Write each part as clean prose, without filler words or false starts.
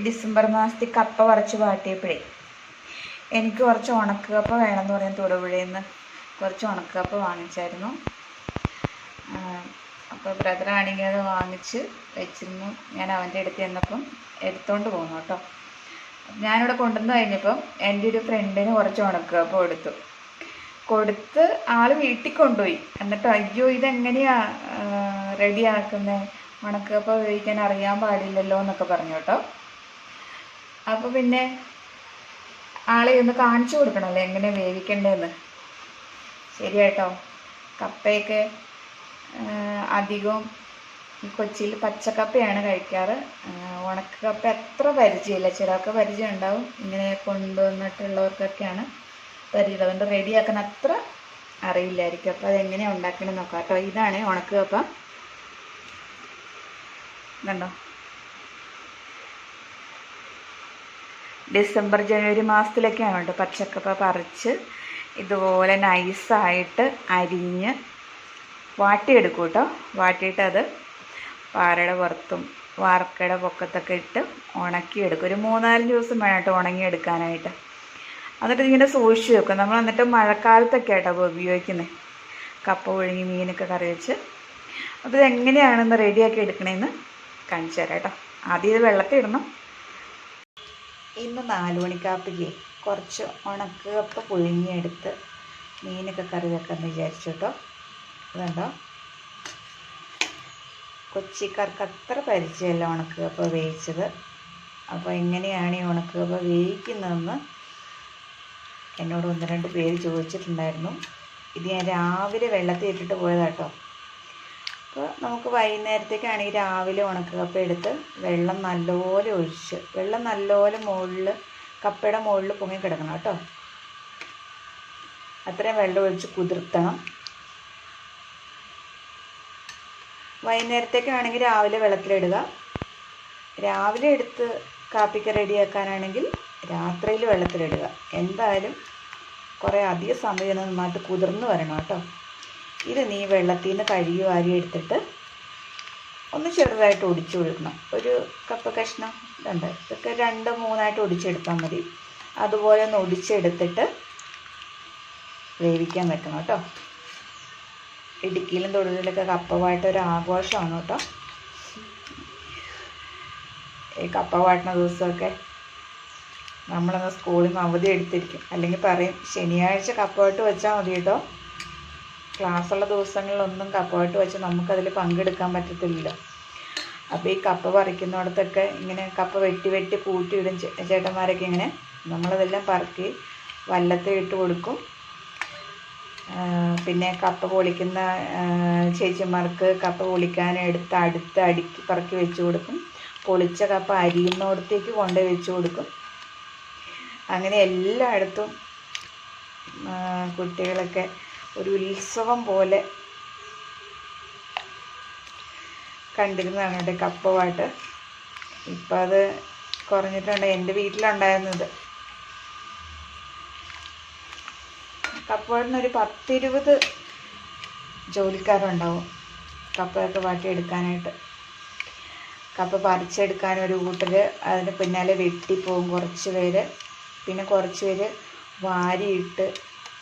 December മാസത്തിൽ കപ്പ പറിച്ച് വാട്ടിയപ്പോഴേ എനിക്ക് കുറച്ച് ഉണക്കക്കപ്പ വേണമെന്ന് പറയാൻ തൊടുപുഴയിൽ നിന്ന് കുറച്ച് ഉണക്കക്കപ്പ വാങ്ങിച്ചായിരുന്നു. അപ്പോൾ ബ്രദറാണെങ്കിൽ അത് വാങ്ങിച്ച് വെച്ചിരുന്നു. ഞാൻ അവൻ്റെ അടുത്ത് ചെന്നപ്പം എടുത്തുകൊണ്ട് പോന്നു കേട്ടോ. ഞാനിവിടെ കൊണ്ടുവന്ന് കഴിഞ്ഞപ്പം എൻ്റെ ഒരു ഫ്രണ്ടിന് കുറച്ച് ഉണക്കക്കപ്പ കൊടുത്ത് ആൾ വീട്ടിൽ കൊണ്ടുപോയി. എന്നിട്ട് അയ്യോ ഇതെങ്ങനെയാ റെഡിയാക്കുന്നത്, ഉണക്കക്കപ്പ വേവിക്കാൻ അറിയാൻ പാടില്ലല്ലോ എന്നൊക്കെ പറഞ്ഞു കേട്ടോ. അപ്പോൾ പിന്നെ ആളെ ഒന്ന് കാണിച്ചു കൊടുക്കണമല്ലോ എങ്ങനെ വേവിക്കേണ്ടതെന്ന്. ശരിയായിട്ടോ. കപ്പയൊക്കെ അധികവും കൊച്ചിയിൽ പച്ചക്കപ്പയാണ് കഴിക്കാറ്. ഉണക്കക്കപ്പ അത്ര പരിചയമില്ല. ചിലർക്ക് പരിചയം ഉണ്ടാവും, ഇങ്ങനെ കൊണ്ടുവന്നിട്ടുള്ളവർക്കൊക്കെയാണ് പരിചയം. അതുകൊണ്ട് റെഡിയാക്കാൻ അത്ര അറിയില്ലായിരിക്കും. അപ്പോൾ അതെങ്ങനെയാണ് ഉണ്ടാക്കണമെന്ന് നോക്കാം കേട്ടോ. ഇതാണ് ഉണക്കക്കപ്പ. കണ്ടോ, ഡിസംബർ ജനുവരി മാസത്തിലൊക്കെയാണ് കേട്ടോ പച്ചക്കപ്പ പറിച്ച് ഇതുപോലെ നൈസായിട്ട് അരിഞ്ഞ് വാട്ടിയെടുക്കും കേട്ടോ. വാട്ടിയിട്ട് അത് പാറയുടെ പുറത്തും വാർക്കയുടെ പൊക്കത്തൊക്കെ ഇട്ട് ഉണക്കിയെടുക്കും. ഒരു 3-4 ദിവസം വേണം കേട്ടോ ഉണങ്ങിയെടുക്കാനായിട്ട്. എന്നിട്ട് ഇങ്ങനെ സൂക്ഷിച്ച് വെക്കും. നമ്മൾ എന്നിട്ട് മഴക്കാലത്തൊക്കെ ആയിട്ടോ ഉപയോഗിക്കുന്നത്. കപ്പ പുഴുങ്ങി മീനൊക്കെ കറി വെച്ച്. അപ്പോൾ ഇതെങ്ങനെയാണെന്ന് റെഡിയാക്കി എടുക്കണമെന്ന് കാണിച്ചു തരാം കേട്ടോ. ആദ്യം ഇത് വെള്ളത്തിൽ ഇടണം. ഇന്ന് 4 മണിക്കാപ്പിക്ക് കുറച്ച് ഉണക്കക്കപ്പ പുഴുങ്ങിയെടുത്ത് മീനൊക്കെ കറി വെക്കാമെന്ന് വിചാരിച്ചു കേട്ടോ. അതുണ്ടോ, കൊച്ചിക്കാർക്ക് അത്ര പരിചയമല്ല ഉണക്കക്കപ്പ വേവിച്ചത്. അപ്പോൾ എങ്ങനെയാണ് ഈ ഉണക്കക്കപ്പ വേവിക്കുന്നതെന്ന് എന്നോട് 1-2 പേര് ചോദിച്ചിട്ടുണ്ടായിരുന്നു. ഇത് ഞാൻ രാവിലെ വെള്ളത്തിൽ ഇട്ടിട്ട് പോയതാട്ടോ. അപ്പോൾ നമുക്ക് വൈകുന്നേരത്തേക്കാണെങ്കിൽ രാവിലെ ഉണക്കക്കപ്പ എടുത്ത് വെള്ളം നല്ലപോലെ ഒഴിച്ച്, വെള്ളം നല്ലപോലെ മുകളിൽ കപ്പയുടെ മുകളിൽ പൊങ്ങി കിടക്കണം കേട്ടോ. അത്രയും വെള്ളം ഒഴിച്ച് കുതിർത്തണം. വൈകുന്നേരത്തേക്കാണെങ്കിൽ രാവിലെ വെള്ളത്തിലിടുക. രാവിലെ എടുത്ത് കാപ്പിക്ക് റെഡിയാക്കാനാണെങ്കിൽ രാത്രിയിൽ വെള്ളത്തിലിടുക. എന്തായാലും കുറേ അധികം സമയം നന്നായിട്ട് കുതിർന്ന് വരണം കേട്ടോ. ഇത് നീ വെള്ളത്തിൽ നിന്ന് കഴുകി വാരി എടുത്തിട്ട് ഒന്ന് ചെറുതായിട്ട് ഒടിച്ചു കൊടുക്കണം. ഒരു കപ്പ കഷ്ണം ഇതുണ്ട്, ഇതൊക്കെ 2-3 ഒടിച്ചെടുത്താൽ മതി. അതുപോലെ ഒന്ന് ഒടിച്ചെടുത്തിട്ട് വേവിക്കാൻ വെക്കണം കേട്ടോ. ഇടുക്കിയിലും തൊടുപുഴയിലൊക്കെ കപ്പ ഒരു ആഘോഷമാണ് കേട്ടോ. ഈ കപ്പ വാട്ടുന്ന ദിവസമൊക്കെ നമ്മളന്ന് സ്കൂളിൽ നിന്ന് അവധി എടുത്തിരിക്കും. അല്ലെങ്കിൽ പറയും ശനിയാഴ്ച കപ്പവാട്ട് വെച്ചാൽ മതി കേട്ടോ. ക്ലാസ്സുള്ള ദിവസങ്ങളിലൊന്നും കപ്പവാട്ട് വെച്ച് നമുക്കതിൽ പങ്കെടുക്കാൻ പറ്റത്തില്ലല്ലോ. അപ്പോൾ ഈ കപ്പ പറിക്കുന്നിടത്തൊക്കെ ഇങ്ങനെ കപ്പ വെട്ടി കൂട്ടിയിടും ചേട്ടന്മാരൊക്കെ. ഇങ്ങനെ നമ്മളതെല്ലാം പറക്കി വല്ലത്തിൽ ഇട്ട് കൊടുക്കും. പിന്നെ കപ്പ പൊളിക്കുന്ന ചേച്ചിമാർക്ക് കപ്പ പൊളിക്കാൻ അടുത്ത് അടുക്കി പറക്കി വെച്ച് കൊടുക്കും. പൊളിച്ച കപ്പ അരിയുന്നിടത്തേക്ക് കൊണ്ടുപോയി വെച്ച് കൊടുക്കും. അങ്ങനെ എല്ലായിടത്തും കുട്ടികളൊക്കെ ഒരു ഉത്സവം പോലെ കണ്ടിരുന്നതാണ് കേട്ടോ കപ്പവാട്ട്. ഇപ്പം അത് കുറഞ്ഞിട്ടുണ്ട്. എൻ്റെ വീട്ടിലുണ്ടായിരുന്നത് കപ്പവാട്ടിനൊരു 10-20 ജോലിക്കാരുണ്ടാവും കപ്പയൊക്കെ വാട്ടിയെടുക്കാനായിട്ട്. കപ്പ പറിച്ചെടുക്കാൻ ഒരു കൂട്ടർ അതിന് പിന്നാലെ വെട്ടിപ്പോവും കുറച്ച് പേര്. പിന്നെ കുറച്ച് പേര് വാരിയിട്ട്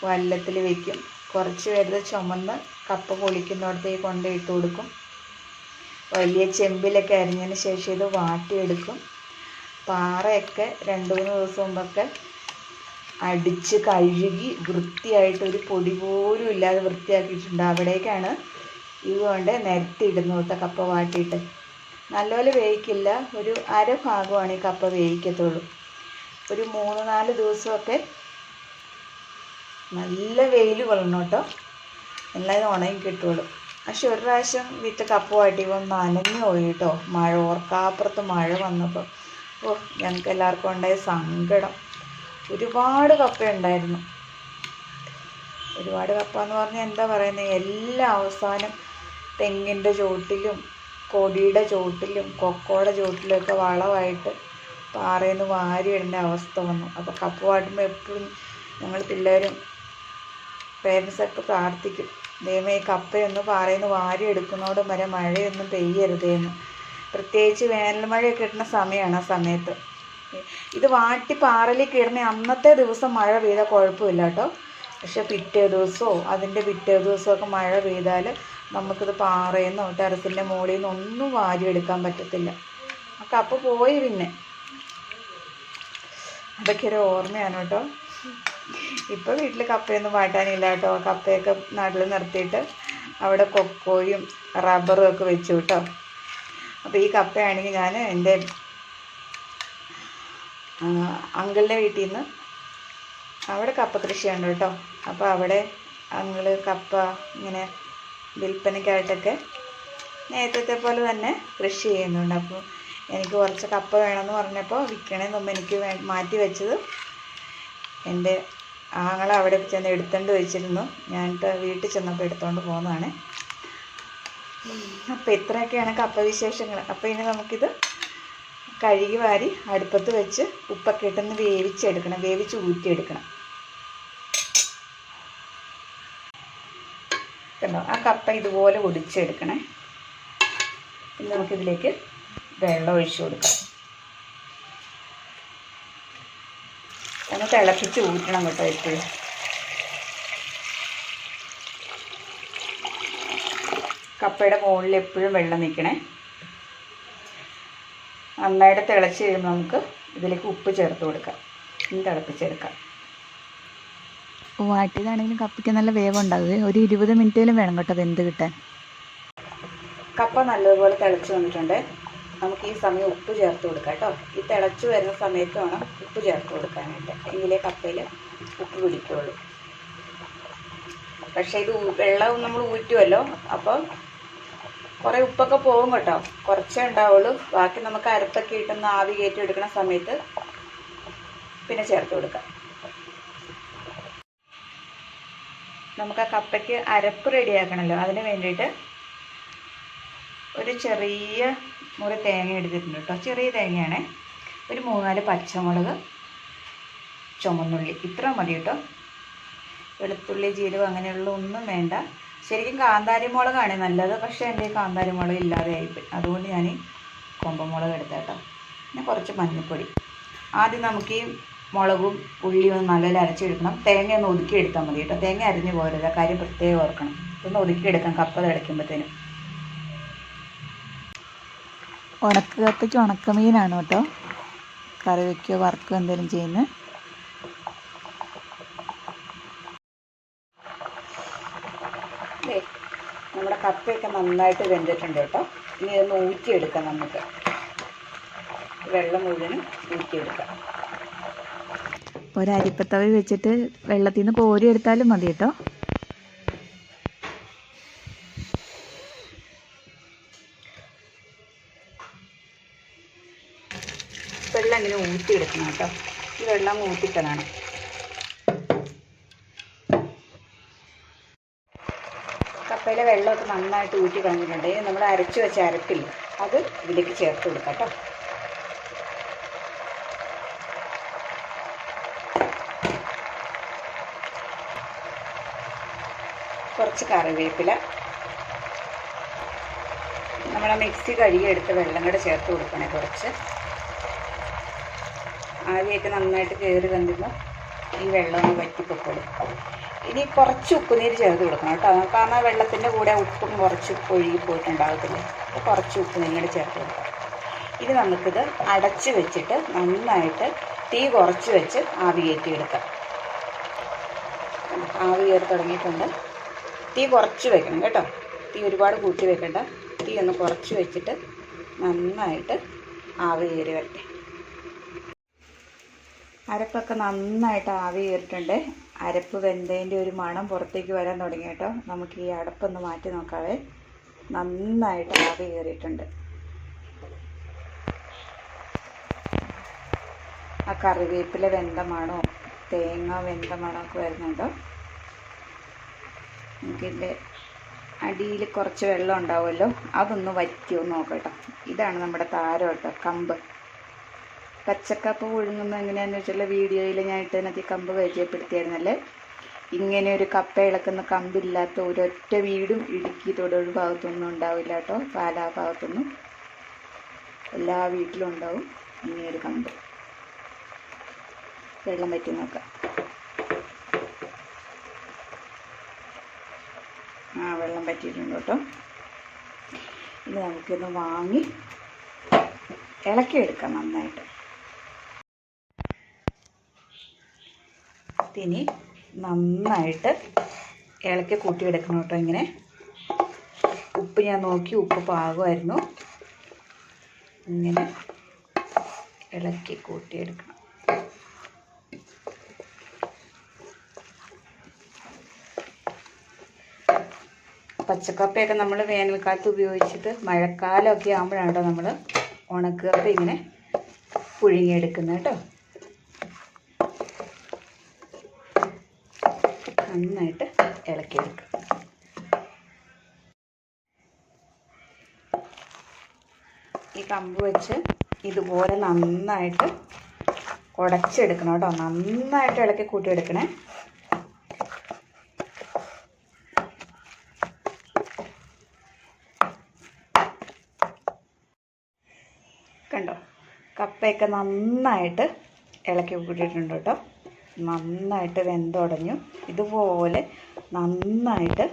വല്ലത്തിൽ വയ്ക്കും. കുറച്ച് പേര് ചുമന്ന് കപ്പ പൊളിക്കുന്നിടത്തേക്ക് കൊണ്ടിട്ട് കൊടുക്കും. വലിയ ചെമ്പിലൊക്കെ അരിഞ്ഞതിന് ശേഷം ഇത് വാട്ടിയെടുക്കും. പാറയൊക്കെ 2-3 ദിവസം മുമ്പൊക്കെ അടിച്ച് കഴുകി വൃത്തിയായിട്ടൊരു പൊടി പോലും ഇല്ലാതെ വൃത്തിയാക്കിയിട്ടുണ്ട്. അവിടേക്കാണ് ഇതുകൊണ്ട് നിരത്തിയിടുന്നു കേട്ടോ കപ്പ വാട്ടിയിട്ട്. നല്ലപോലെ വേവിക്കില്ല, ഒരു അര ഭാഗമാണ് ഈ കപ്പ വേവിക്കത്തുള്ളൂ. ഒരു 3-4 ദിവസമൊക്കെ നല്ല വെയിൽ കൊള്ളണം കേട്ടോ, എല്ലാം ഉണങ്ങി കിട്ടുള്ളൂ. പക്ഷെ ഒരു പ്രാവശ്യം വീട്ടിൽ കപ്പ വാട്ടിയപ്പോൾ നനഞ്ഞു പോയി കേട്ടോ. മഴ ഓർക്കാപ്പുറത്ത് മഴ വന്നപ്പോൾ ഞങ്ങൾക്ക് എല്ലാവർക്കും ഉണ്ടായ സങ്കടം. ഒരുപാട് കപ്പ ഉണ്ടായിരുന്നു. ഒരുപാട് കപ്പ എന്ന് പറഞ്ഞാൽ എന്താ പറയുന്നത്, എല്ലാ അവസാനം തെങ്ങിൻ്റെ ചോട്ടിലും കൊടിയുടെ ചോട്ടിലും കൊക്കോയുടെ ചോട്ടിലുമൊക്കെ വളമായിട്ട് പാറയിൽ നിന്ന് വാരിയിടേണ്ട അവസ്ഥ വന്നു. അപ്പോൾ കപ്പ വാട്ടുമ്പോൾ എപ്പോഴും ഞങ്ങൾ പിള്ളേരും പേരൻസൊക്കെ പ്രാർത്ഥിക്കും, ദൈവമേ ഈ കപ്പയൊന്ന് പാറയിൽ നിന്ന് വാരി എടുക്കുന്നതോടും വരെ മഴയൊന്നും പെയ്യരുതേന്ന്. പ്രത്യേകിച്ച് വേനൽ മഴയൊക്കെ കിട്ടുന്ന സമയമാണ് ആ സമയത്ത്. ഇത് വാട്ടി പാറലേക്ക് ഇടുന്ന അന്നത്തെ ദിവസം മഴ പെയ്താൽ കുഴപ്പമില്ല കേട്ടോ. പക്ഷെ പിറ്റേ ദിവസമോ അതിൻ്റെ പിറ്റേ ദിവസമൊക്കെ മഴ പെയ്താൽ നമുക്കിത് പാറയിൽ നിന്നോ ടെറസിൻ്റെ മുകളിൽ നിന്നോ ഒന്നും വാരിയെടുക്കാൻ പറ്റത്തില്ല. ആ കപ്പ പോയി. പിന്നെ അതൊക്കെ ഒരു ഓർമ്മയാണ് കേട്ടോ. ഇപ്പോൾ വീട്ടിൽ കപ്പയൊന്നും വാട്ടാനില്ല കേട്ടോ. കപ്പയൊക്കെ നടുൽ നിർത്തിയിട്ട് അവിടെ കൊക്കോയും റബ്ബറും ഒക്കെ വെച്ചു കേട്ടോ. അപ്പോൾ ഈ കപ്പയാണെങ്കിൽ ഞാൻ എൻ്റെ അങ്കിളിൻ്റെ വീട്ടിൽ നിന്ന് അവിടെ കപ്പ കൃഷിയുണ്ട് കേട്ടോ. അപ്പോൾ അവിടെ അങ്കിള് കപ്പ ഇങ്ങനെ വിൽപ്പനയ്ക്കായിട്ടൊക്കെ നേരത്തെ പോലെ തന്നെ കൃഷി ചെയ്യുന്നുണ്ട്. അപ്പോൾ എനിക്ക് കുറച്ച് കപ്പ വേണമെന്ന് പറഞ്ഞപ്പോൾ വിൽക്കണേന്ന് മുമ്പ് എനിക്ക് മാറ്റി വെച്ചത് എൻ്റെ ആങ്ങളെ അവിടെ ചെന്ന് എടുത്തുകൊണ്ട് വെച്ചിരുന്നു. ഞാനിട്ട് വീട്ടിൽ ചെന്നപ്പോൾ എടുത്തുകൊണ്ട് പോകുന്നതാണ്. അപ്പോൾ ഇത്രയൊക്കെയാണ് കപ്പ വിശേഷങ്ങൾ. അപ്പോൾ ഇനി നമുക്കിത് കഴുകി വാരി അടുപ്പത്ത് വെച്ച് ഉപ്പൊക്കെ ഇട്ടൊന്ന് വേവിച്ചെടുക്കണം, വേവിച്ച് ഊറ്റിയെടുക്കണം. കണ്ടോ, ആ കപ്പ ഇതുപോലെ ഒടിച്ചെടുക്കണേ. പിന്നെ നമുക്കിതിലേക്ക് വെള്ളം ഒഴിച്ചു കൊടുക്കാം. ഒന്ന് തിളപ്പിച്ച് ഊറ്റണം കേട്ടോ എപ്പോഴും. കപ്പയുടെ മുകളിൽ എപ്പോഴും വെള്ളം നിൽക്കണേ. നന്നായിട്ട് തിളച്ച് കഴിയുമ്പോൾ നമുക്ക് ഇതിലേക്ക് ഉപ്പ് ചേർത്ത് കൊടുക്കാം. ഇനി തിളപ്പിച്ചെടുക്കാം. വാട്ടിയതാണെങ്കിലും കപ്പയ്ക്ക് നല്ല വേവുണ്ടാകും. ഒരു 20 മിനിറ്റേലും വേണം കേട്ടോ വെന്ത് കിട്ടാൻ. കപ്പ നല്ലതുപോലെ തിളച്ച് വന്നിട്ടുണ്ട്. നമുക്ക് ഈ സമയം ഉപ്പ് ചേർത്ത് കൊടുക്കാം കേട്ടോ. ഈ തിളച്ച് വരുന്ന സമയത്ത് വേണം ഉപ്പ് ചേർത്ത് കൊടുക്കാനായിട്ട്, എങ്കിലേ കപ്പയിൽ ഉപ്പ് പിടിക്കുള്ളൂ. പക്ഷേ ഇത് വെള്ളം നമ്മൾ ഊറ്റുമല്ലോ, അപ്പോൾ കുറേ ഉപ്പൊക്കെ പോകും കേട്ടോ. കുറച്ചേ ഉണ്ടാവുള്ളൂ. ബാക്കി നമുക്ക് അരപ്പൊക്കെ ഇട്ടൊന്ന് ആവി കയറ്റി എടുക്കുന്ന സമയത്ത് പിന്നെ ചേർത്ത് കൊടുക്കാം. നമുക്ക് ആ കപ്പയ്ക്ക് അരപ്പ് റെഡിയാക്കണമല്ലോ. അതിന് വേണ്ടിയിട്ട് ഒരു ചെറിയ മുറി തേങ്ങ എടുത്തിട്ടുണ്ട് കേട്ടോ. ചെറിയ തേങ്ങയാണ്. ഒരു 3-4 പച്ചമുളക്, ചുമന്നുള്ളി, ഇത്ര മതി കേട്ടോ. വെളുത്തുള്ളി, ജീരകം അങ്ങനെയുള്ള ഒന്നും വേണ്ട. ശരിക്കും കാന്താരി മുളകാണ് നല്ലത്. പക്ഷേ എൻ്റെ കാന്താരി മുളക് ഇല്ലാതെ ആയിപ്പോയി. അതുകൊണ്ട് ഞാൻ കൊമ്പമുളക് എടുത്ത കേട്ടോ. പിന്നെ കുറച്ച് മഞ്ഞൾപ്പൊടി. ആദ്യം നമുക്ക് ഈ മുളകും ഉള്ളിയും ഒന്ന് നല്ലപോലെ അരച്ചെടുക്കണം. തേങ്ങ ഒന്ന് ഒതുക്കിയെടുത്താൽ മതി കേട്ടോ. തേങ്ങ അരിഞ്ഞു പോരുത്, കാര്യം പ്രത്യേകം ഓർക്കണം. ഒന്ന് ഒതുക്കിയെടുക്കാം കപ്പ തിളയ്ക്കുമ്പോഴത്തേനും. ഉണക്ക കപ്പയ്ക്ക് ഉണക്കമീനാണ് കേട്ടോ കറി വയ്ക്കുകയോ വറുക്കുകയോ എന്തെങ്കിലും ചെയ്യുന്നത്. നമ്മുടെ കപ്പയൊക്കെ നന്നായിട്ട് വെന്തിട്ടുണ്ട് കേട്ടോ. ഇനി ഇതൊന്ന് ഊറ്റിയെടുക്കാം. നമുക്ക് വെള്ളം മുഴുവനും ഊറ്റിയെടുക്കാം. ഒരു അരിപ്പത്തവി വെച്ചിട്ട് വെള്ളത്തിൽ നിന്ന് കോരിയെടുത്താലും മതി കേട്ടോ. വെള്ളം ഇങ്ങനെ ഊറ്റിയെടുക്കണം കേട്ടോ. ഈ വെള്ളം ഊറ്റിക്കലാണ്. കപ്പയിലെ വെള്ളമൊക്കെ നന്നായിട്ട് ഊറ്റി കളഞ്ഞിട്ടുണ്ടെങ്കിൽ നമ്മൾ അരച്ച് വെച്ച അരപ്പില്ല, അത് ഇതിലേക്ക് ചേർത്ത് കൊടുക്കാം കേട്ടോ. കുറച്ച് കറിവേപ്പില, നമ്മളെ മിക്സി കഴുകിയെടുത്ത വെള്ളം കൂടെ ചേർത്ത് കൊടുക്കണേ. കുറച്ച് ആവിയൊക്കെ നന്നായിട്ട് കയറി വന്നിരുമ്പോൾ ഈ വെള്ളം ഒന്ന് വറ്റിപ്പൊക്കോളും. ഇനി കുറച്ച് ഉപ്പുനീര് ചേർത്ത് കൊടുക്കണം കേട്ടോ. കാരണം ആ വെള്ളത്തിൻ്റെ കൂടെ ഉപ്പും കുറച്ച് ഒഴുകി പോയിട്ടുണ്ടാകത്തില്ല. അപ്പോൾ കുറച്ച് ഉപ്പുനീരും കൂടെ ചേർത്ത് കൊടുക്കാം. ഇനി നമുക്കിത് അടച്ച് വെച്ചിട്ട് നന്നായിട്ട് തീ കുറച്ച് വെച്ച് ആവി കയറ്റിയെടുക്കാം. ആവി കയറി തുടങ്ങിയിട്ടുണ്ട്. തീ കുറച്ച് വെക്കണം കേട്ടോ. തീ ഒരുപാട് കൂട്ടി വെക്കണ്ട. തീ ഒന്ന് കുറച്ച് വെച്ചിട്ട് നന്നായിട്ട് ആവി കയറി വരട്ടെ. അരപ്പൊക്കെ നന്നായിട്ട് ആവി കയറിയിട്ടുണ്ട്. അരപ്പ് വെന്തതിൻ്റെ ഒരു മണം പുറത്തേക്ക് വരാൻ തുടങ്ങി കേട്ടോ. നമുക്ക് ഈ അടപ്പൊന്ന് മാറ്റി നോക്കാവേ. നന്നായിട്ട് ആവി കയറിയിട്ടുണ്ട്. ആ കറിവേപ്പില വെന്ത മണോ തേങ്ങ വെന്ത മണമൊക്കെ വരുന്നുണ്ടോ. നമുക്കിതിൻ്റെ അടിയിൽ കുറച്ച് വെള്ളം ഉണ്ടാവുമല്ലോ, അതൊന്ന് വറ്റിയോ നോക്കട്ടോ. ഇതാണ് നമ്മുടെ താരം കേട്ടോ, കമ്പ്. പച്ചക്കപ്പ പുഴുങ്ങുന്നത് എങ്ങനെയാണെന്ന് വെച്ചുള്ള വീഡിയോയിൽ ഞാൻ ഇട്ടതിനകത്ത് കമ്പ് പരിചയപ്പെടുത്തിയായിരുന്നല്ലേ. ഇങ്ങനെ ഒരു കപ്പ ഇളക്കുന്ന കമ്പില്ലാത്ത ഒരൊറ്റ വീടും ഇടുക്കി തൊടുപുഴ ഭാഗത്തൊന്നും ഉണ്ടാവില്ല കേട്ടോ, പാലാ ഭാഗത്തൊന്നും. എല്ലാ വീട്ടിലും ഉണ്ടാവും ഇങ്ങനെയൊരു കമ്പ്. വെള്ളം വറ്റി നോക്കാം. വെള്ളം പറ്റിയിട്ടുണ്ട് കേട്ടോ. ഇനി നമുക്കിന്ന് വാങ്ങി ഇളക്കിയെടുക്കാം നന്നായിട്ട്. ഇനി നന്നായിട്ട് ഇളക്കി കൂട്ടിയെടുക്കണം കേട്ടോ. ഇങ്ങനെ ഉപ്പ് ഞാൻ നോക്കി, ഉപ്പ് പാകമായിരുന്നു. ഇങ്ങനെ ഇളക്കി കൂട്ടിയെടുക്കണം. പച്ചക്കപ്പയൊക്കെ നമ്മൾ വേനൽക്കാലത്ത് ഉപയോഗിച്ചിട്ട് മഴക്കാലമൊക്കെ ആകുമ്പോഴാണ് കേട്ടോ നമ്മൾ ഉണക്കക്കപ്പ ഇങ്ങനെ പുഴുങ്ങിയെടുക്കുന്നത് കേട്ടോ. നന്നായിട്ട് ഇളക്കിയെടുക്കുക. ഈ കമ്പ് വെച്ച് ഇതുപോലെ നന്നായിട്ട് ഉടച്ചെടുക്കണം കേട്ടോ. നന്നായിട്ട് ഇളക്കി കൂട്ടിയെടുക്കണേ. കണ്ടോ, കപ്പയൊക്കെ നന്നായിട്ട് ഇളക്കി കൂട്ടിയിട്ടുണ്ട് കേട്ടോ. നന്നായിട്ട് വെന്തുടഞ്ഞു. ഇതുപോലെ നന്നായിട്ട്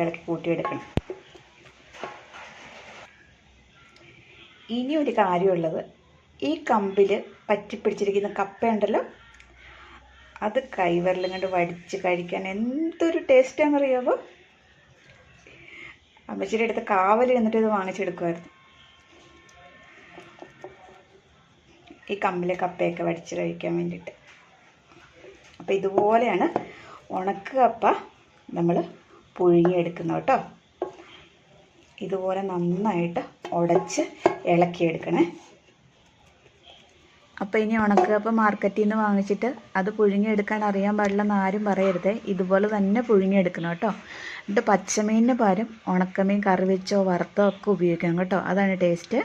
ഇളക്കി കൂട്ടിയെടുക്കണം. ഇനി ഒരു കാര്യമുള്ളത്, ഈ കമ്പിൽ പറ്റിപ്പിടിച്ചിരിക്കുന്ന കപ്പയുണ്ടല്ലോ, അത് കൈവിരലും കൊണ്ട് വടിച്ച് കഴിക്കാൻ എന്തൊരു ടേസ്റ്റാണെന്നറിയാമോ? അമ്മച്ചിയുടെ അടുത്ത് കാവൽ എന്നിട്ട് ഇത് വാങ്ങിച്ചെടുക്കുമായിരുന്നു. ഈ കമ്പിലെ കപ്പയൊക്കെ വടിച്ച് കഴിക്കാൻ വേണ്ടിയിട്ട്. അപ്പോൾ ഇതുപോലെയാണ് ഉണക്ക കപ്പ നമ്മൾ പുഴുങ്ങിയെടുക്കുന്നത് കേട്ടോ. ഇതുപോലെ നന്നായിട്ട് ഉടച്ച് ഇളക്കിയെടുക്കണേ. അപ്പോൾ ഇനി ഉണക്കക്കപ്പ മാർക്കറ്റിൽ നിന്ന് വാങ്ങിച്ചിട്ട് അത് പുഴുങ്ങിയെടുക്കാൻ അറിയാൻ പാടില്ലെന്ന് ആരും പറയരുത്. ഇതുപോലെ തന്നെ പുഴുങ്ങിയെടുക്കണം കേട്ടോ. എന്നിട്ട് പച്ചമീനിന് പകരം ഉണക്കമീൻ കറി വെച്ചോ വറുത്തോ ഒക്കെ ഉപയോഗിക്കണം കേട്ടോ. അതാണ് ടേസ്റ്റ്.